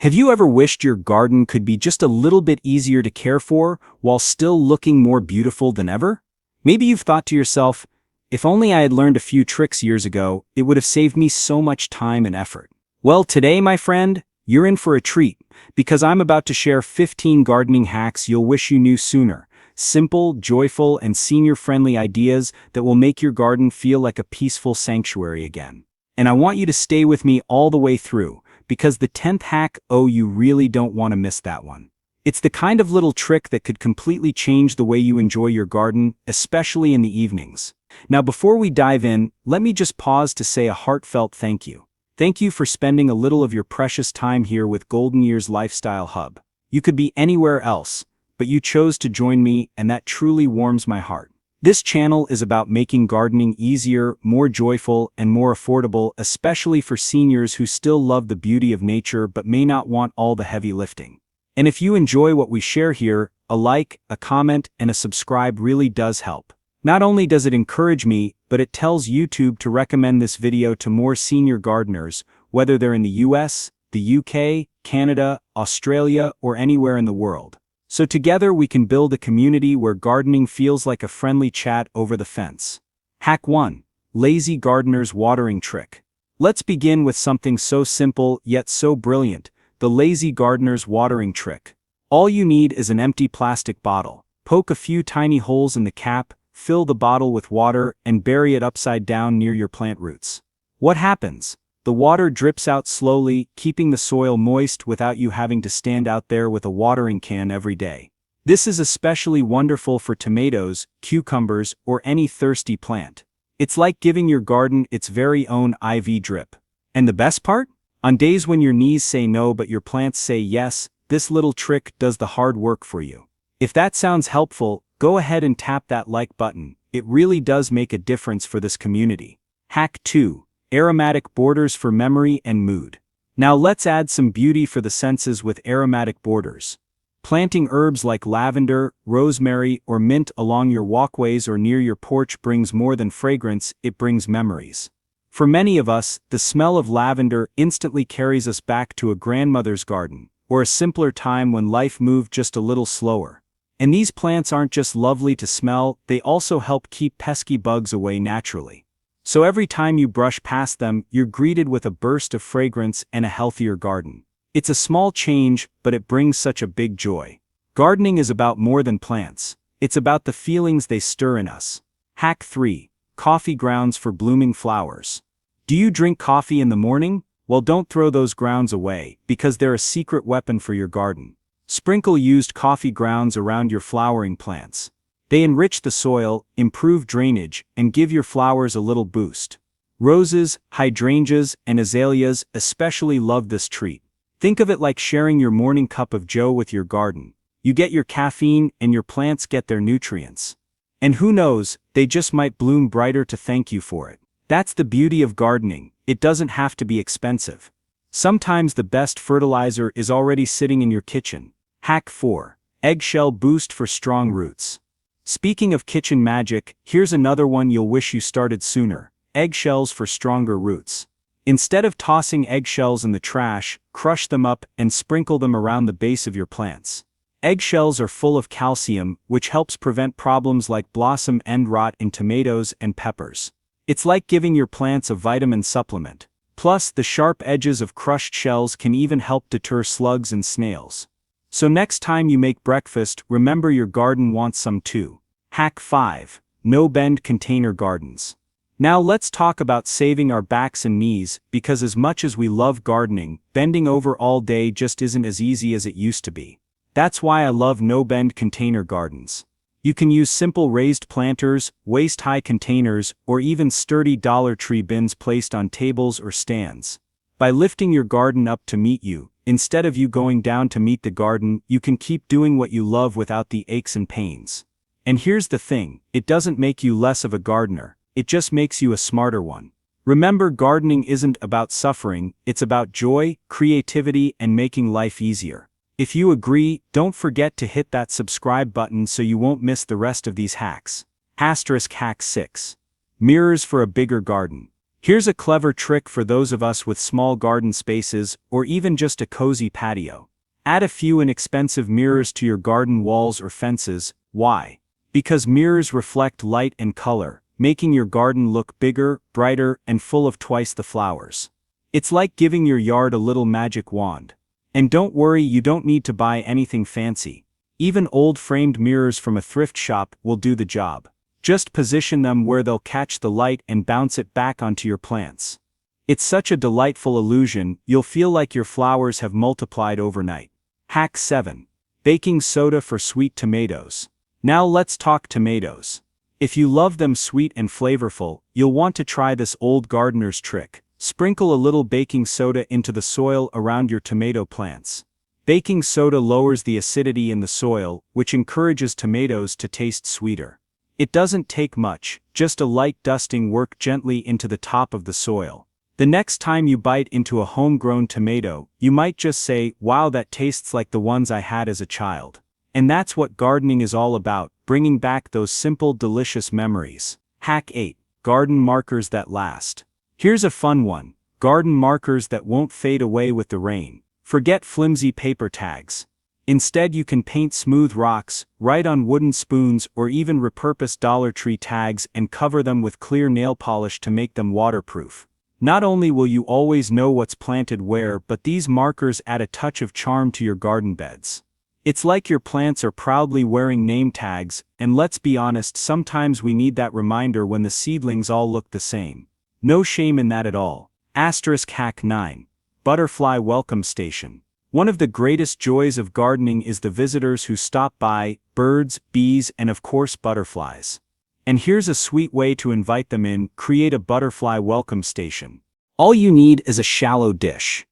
Have you ever wished your garden could be just a little bit easier to care for while still looking more beautiful than ever? Maybe you've thought to yourself, if only I had learned a few tricks years ago, it would have saved me so much time and effort. Well, today, my friend, you're in for a treat, because I'm about to share 15 gardening hacks you'll wish you knew sooner. Simple, joyful, and senior-friendly ideas that will make your garden feel like a peaceful sanctuary again. And I want you to stay with me all the way through, because the 10th hack, oh, you really don't want to miss that one. It's the kind of little trick that could completely change the way you enjoy your garden, especially in the evenings. Now, before we dive in, let me just pause to say a heartfelt thank you. Thank you for spending a little of your precious time here with Golden Years Lifestyle Hub. You could be anywhere else, but you chose to join me, and that truly warms my heart. This channel is about making gardening easier, more joyful, and more affordable, especially for seniors who still love the beauty of nature but may not want all the heavy lifting. And if you enjoy what we share here, a like, a comment, and a subscribe really does help. Not only does it encourage me, but it tells YouTube to recommend this video to more senior gardeners, whether they're in the US, the UK, Canada, Australia, or anywhere in the world. So together we can build a community where gardening feels like a friendly chat over the fence. Hack 1. Lazy Gardener's Watering Trick. Let's begin with something so simple yet so brilliant, the lazy gardener's watering trick. All you need is an empty plastic bottle. Poke a few tiny holes in the cap, fill the bottle with water, and bury it upside down near your plant roots. What happens? The water drips out slowly, keeping the soil moist without you having to stand out there with a watering can every day. This is especially wonderful for tomatoes, cucumbers, or any thirsty plant. It's like giving your garden its very own IV drip. And the best part? On days when your knees say no but your plants say yes, this little trick does the hard work for you. If that sounds helpful, go ahead and tap that like button. It really does make a difference for this community. Hack 2. Aromatic borders for memory and mood. Now let's add some beauty for the senses with aromatic borders. Planting herbs like lavender, rosemary, or mint along your walkways or near your porch brings more than fragrance, it brings memories. For many of us, the smell of lavender instantly carries us back to a grandmother's garden, or a simpler time when life moved just a little slower. And these plants aren't just lovely to smell, they also help keep pesky bugs away naturally. So every time you brush past them, you're greeted with a burst of fragrance and a healthier garden. It's a small change, but it brings such a big joy. Gardening is about more than plants. It's about the feelings they stir in us. Hack 3. Coffee grounds for blooming flowers. Do you drink coffee in the morning? Well, don't throw those grounds away, because they're a secret weapon for your garden. Sprinkle used coffee grounds around your flowering plants. They enrich the soil, improve drainage, and give your flowers a little boost. Roses, hydrangeas, and azaleas especially love this treat. Think of it like sharing your morning cup of joe with your garden. You get your caffeine and your plants get their nutrients. And who knows, they just might bloom brighter to thank you for it. That's the beauty of gardening, it doesn't have to be expensive. Sometimes the best fertilizer is already sitting in your kitchen. Hack 4. Eggshell boost for strong roots. Speaking of kitchen magic, here's another one you'll wish you started sooner. Eggshells for stronger roots. Instead of tossing eggshells in the trash, crush them up and sprinkle them around the base of your plants. Eggshells are full of calcium, which helps prevent problems like blossom end rot in tomatoes and peppers. It's like giving your plants a vitamin supplement. Plus, the sharp edges of crushed shells can even help deter slugs and snails. So next time you make breakfast, remember your garden wants some too. Hack 5. No-bend container gardens. Now let's talk about saving our backs and knees, because as much as we love gardening, bending over all day just isn't as easy as it used to be. That's why I love no-bend container gardens. You can use simple raised planters, waist-high containers, or even sturdy Dollar Tree bins placed on tables or stands. By lifting your garden up to meet you, instead of you going down to meet the garden, you can keep doing what you love without the aches and pains. And here's the thing, it doesn't make you less of a gardener, it just makes you a smarter one. Remember, gardening isn't about suffering, it's about joy, creativity, and making life easier. If you agree, don't forget to hit that subscribe button so you won't miss the rest of these hacks. Hack 6. Mirrors for a bigger garden. Here's a clever trick for those of us with small garden spaces or even just a cozy patio. Add a few inexpensive mirrors to your garden walls or fences. Why? Because mirrors reflect light and color, making your garden look bigger, brighter, and full of twice the flowers. It's like giving your yard a little magic wand. And don't worry, you don't need to buy anything fancy. Even old framed mirrors from a thrift shop will do the job. Just position them where they'll catch the light and bounce it back onto your plants. It's such a delightful illusion, you'll feel like your flowers have multiplied overnight. Hack 7. Baking soda for sweet tomatoes. Now let's talk tomatoes. If you love them sweet and flavorful, you'll want to try this old gardener's trick. Sprinkle a little baking soda into the soil around your tomato plants. Baking soda lowers the acidity in the soil, which encourages tomatoes to taste sweeter. It doesn't take much, just a light dusting. Work gently into the top of the soil. The next time you bite into a homegrown tomato, you might just say, "Wow, that tastes like the ones I had as a child." And that's what gardening is all about, bringing back those simple, delicious memories. Hack 8. Garden markers that last. Here's a fun one. Garden markers that won't fade away with the rain. Forget flimsy paper tags. Instead, you can paint smooth rocks, write on wooden spoons, or even repurpose Dollar Tree tags and cover them with clear nail polish to make them waterproof. Not only will you always know what's planted where, but these markers add a touch of charm to your garden beds. It's like your plants are proudly wearing name tags, and let's be honest, sometimes we need that reminder when the seedlings all look the same. No shame in that at all. Hack 9. Butterfly welcome station. One of the greatest joys of gardening is the visitors who stop by: birds, bees, and of course butterflies. And here's a sweet way to invite them in: create a butterfly welcome station. All you need is a shallow dish,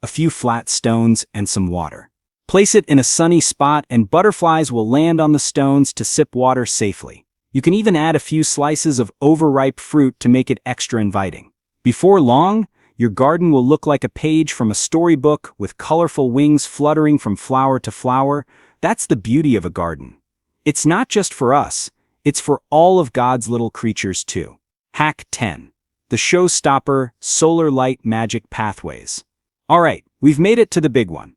a few flat stones, and some water. Place it in a sunny spot and butterflies will land on the stones to sip water safely. You can even add a few slices of overripe fruit to make it extra inviting. Before long, your garden will look like a page from a storybook with colorful wings fluttering from flower to flower. That's the beauty of a garden. It's not just for us, it's for all of God's little creatures too. Hack 10. The showstopper, solar light magic pathways. Alright, we've made it to the big one.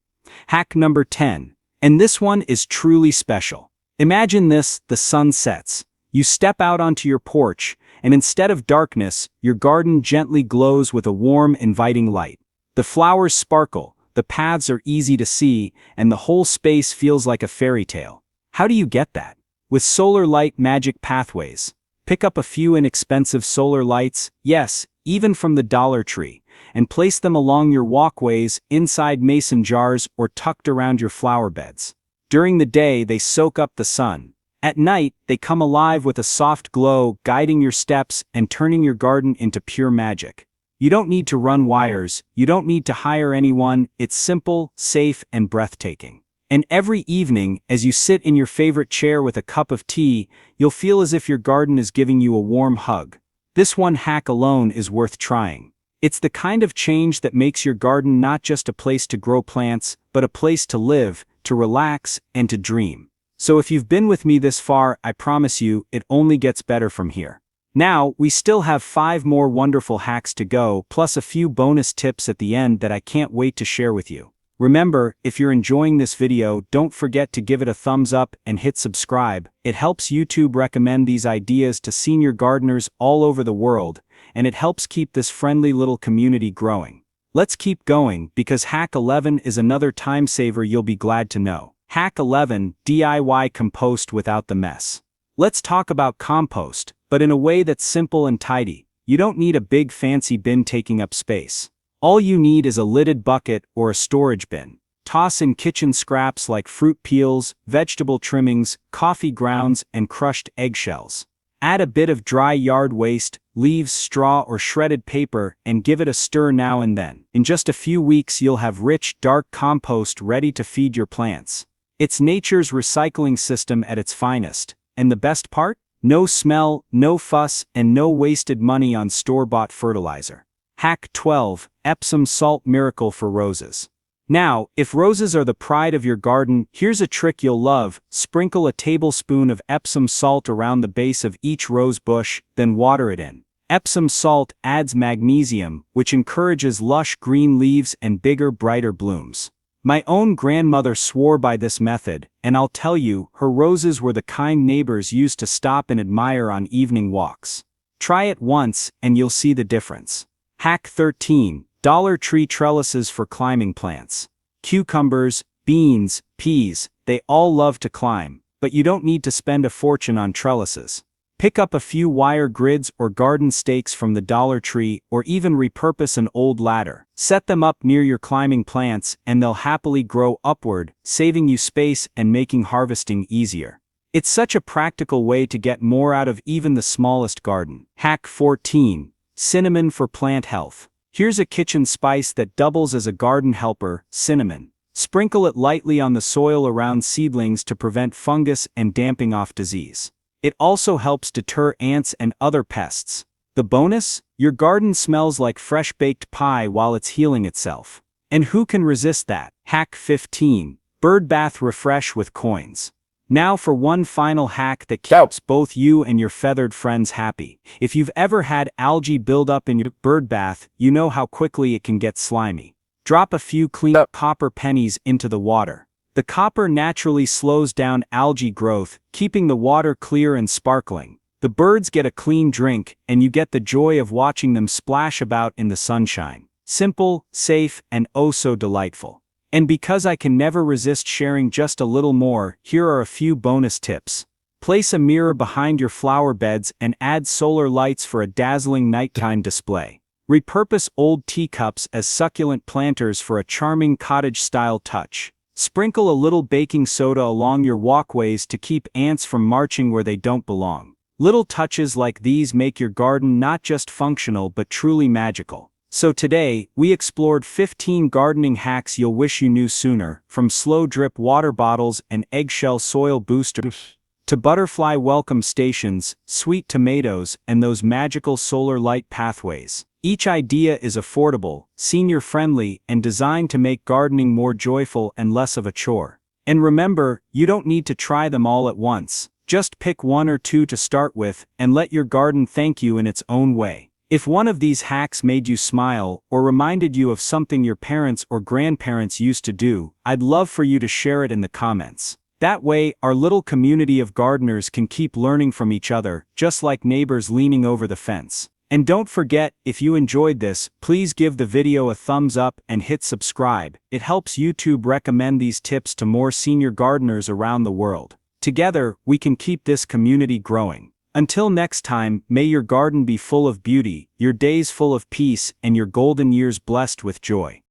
Hack number 10. And this one is truly special. Imagine this: the sun sets. You step out onto your porch, and instead of darkness, your garden gently glows with a warm, inviting light. The flowers sparkle, the paths are easy to see, and the whole space feels like a fairy tale. How do you get that? With solar light magic pathways. Pick up a few inexpensive solar lights, yes, even from the Dollar Tree, and place them along your walkways, inside mason jars, or tucked around your flower beds. During the day, they soak up the sun. At night, they come alive with a soft glow, guiding your steps and turning your garden into pure magic. You don't need to run wires, you don't need to hire anyone. It's simple, safe, and breathtaking. And every evening, as you sit in your favorite chair with a cup of tea, you'll feel as if your garden is giving you a warm hug. This one hack alone is worth trying. It's the kind of change that makes your garden not just a place to grow plants, but a place to live, to relax, and to dream. So if you've been with me this far, I promise you, it only gets better from here. Now, we still have 5 more wonderful hacks to go, plus a few bonus tips at the end that I can't wait to share with you. Remember, if you're enjoying this video, don't forget to give it a thumbs up and hit subscribe. It helps YouTube recommend these ideas to senior gardeners all over the world, and it helps keep this friendly little community growing. Let's keep going, because Hack 11 is another time saver you'll be glad to know. Hack 11. DIY compost without the mess. Let's talk about compost, but in a way that's simple and tidy. You don't need a big fancy bin taking up space. All you need is a lidded bucket or a storage bin. Toss in kitchen scraps like fruit peels, vegetable trimmings, coffee grounds, and crushed eggshells. Add a bit of dry yard waste, leaves, straw, or shredded paper, and give it a stir now and then. In just a few weeks, you'll have rich, dark compost ready to feed your plants. It's nature's recycling system at its finest. And the best part? No smell, no fuss, and no wasted money on store-bought fertilizer. Hack 12. Epsom salt miracle for roses. Now, if roses are the pride of your garden, here's a trick you'll love. Sprinkle a tablespoon of Epsom salt around the base of each rose bush, then water it in. Epsom salt adds magnesium, which encourages lush green leaves and bigger, brighter blooms. My own grandmother swore by this method, and I'll tell you, her roses were the kind neighbors used to stop and admire on evening walks. Try it once, and you'll see the difference. Hack 13. Dollar Tree trellises for climbing plants. Cucumbers, beans, peas, they all love to climb, but you don't need to spend a fortune on trellises. Pick up a few wire grids or garden stakes from the Dollar Tree, or even repurpose an old ladder. Set them up near your climbing plants and they'll happily grow upward, saving you space and making harvesting easier. It's such a practical way to get more out of even the smallest garden. Hack 14. Cinnamon for plant health. Here's a kitchen spice that doubles as a garden helper: cinnamon. Sprinkle it lightly on the soil around seedlings to prevent fungus and damping off disease. It also helps deter ants and other pests. The bonus? Your garden smells like fresh baked pie while it's healing itself. And who can resist that? Hack 15. Bird bath refresh with coins. Now for one final hack that keeps both you and your feathered friends happy. If you've ever had algae build up in your bird bath, you know how quickly it can get slimy. Drop a few clean copper pennies into the water. The copper naturally slows down algae growth, keeping the water clear and sparkling. The birds get a clean drink, and you get the joy of watching them splash about in the sunshine. Simple, safe, and oh so delightful. And because I can never resist sharing just a little more, here are a few bonus tips. Place a mirror behind your flower beds and add solar lights for a dazzling nighttime display. Repurpose old teacups as succulent planters for a charming cottage-style touch. Sprinkle a little baking soda along your walkways to keep ants from marching where they don't belong. Little touches like these make your garden not just functional but truly magical. So today, we explored 15 gardening hacks you'll wish you knew sooner, from slow drip water bottles and eggshell soil boosters to butterfly welcome stations, sweet tomatoes, and those magical solar light pathways. Each idea is affordable, senior-friendly, and designed to make gardening more joyful and less of a chore. And remember, you don't need to try them all at once. Just pick one or two to start with, and let your garden thank you in its own way. If one of these hacks made you smile, or reminded you of something your parents or grandparents used to do, I'd love for you to share it in the comments. That way, our little community of gardeners can keep learning from each other, just like neighbors leaning over the fence. And don't forget, if you enjoyed this, please give the video a thumbs up and hit subscribe. It helps YouTube recommend these tips to more senior gardeners around the world. Together, we can keep this community growing. Until next time, may your garden be full of beauty, your days full of peace, and your golden years blessed with joy.